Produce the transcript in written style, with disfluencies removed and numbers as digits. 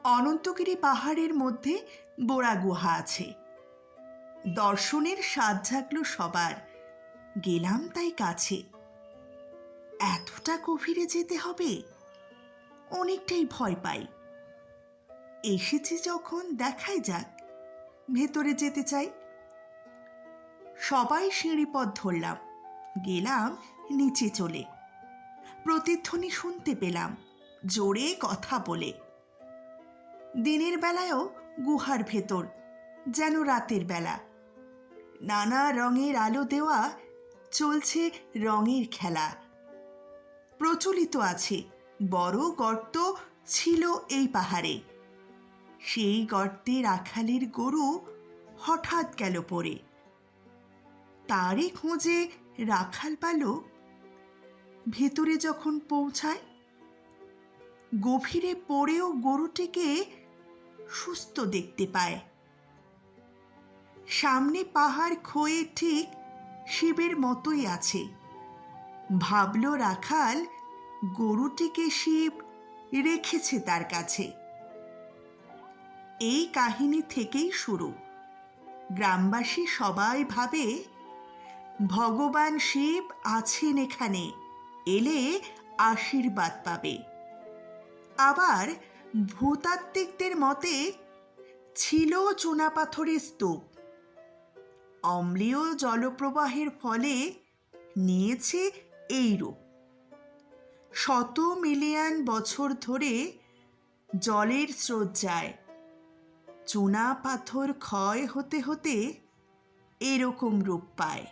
অনন্তগিরি পাহাড়ের মধ্যে বোড়া গুহা আছে। দর্শনের স্বাদ জাগল সবার। গেলাম তাই কাছে। এতটা গভীরে যেতে হবে, অনেকটাই ভয় পাই। এসেছি যখন দেখাই যাক, ভেতরে যেতে চাই। সবাই সিঁড়িপথ ধরলাম, গেলাম নিচে চলে। প্রতিধ্বনি শুনতে পেলাম জোরে কথা বলে। দিনের বেলায়ও গুহার ভেতর যেন রাতের বেলা। নানা রঙের আলো দেওয়া, চলছে রঙের খেলা। প্রচলিত আছে বড় গর্ত ছিল এই পাহাড়ে। সেই গর্তে রাখালের গরু হঠাৎ গেল পড়ে। তারই খোঁজে রাখাল বালক ভেতরে যখন পৌঁছায়, গভীরে পড়েও গরুটিকে সুস্থ দেখতে পায়। সামনে পাহাড় ক্ষয়ে ঠিক শিবের মতোই আছে। ভাবল রাখাল গরুটিকে শিব রেখেছে তার কাছে। এই কাহিনী থেকেই শুরু। গ্রামবাসী সবাই ভাবে ভগবান শিব আছেন এখানে, এলে আশীর্বাদ পাবে। আবার ভূতাত্ত্বিকদের মতে ছিল চুনাপাথরের স্তূপ। অম্লীয় জলপ্রবাহের ফলে নিয়েছে এই রূপ। শত মিলিয়ন বছর ধরে জলের স্রোত যায়, চুনা পাথর ক্ষয় হতে হতে এরকম রূপ পায়।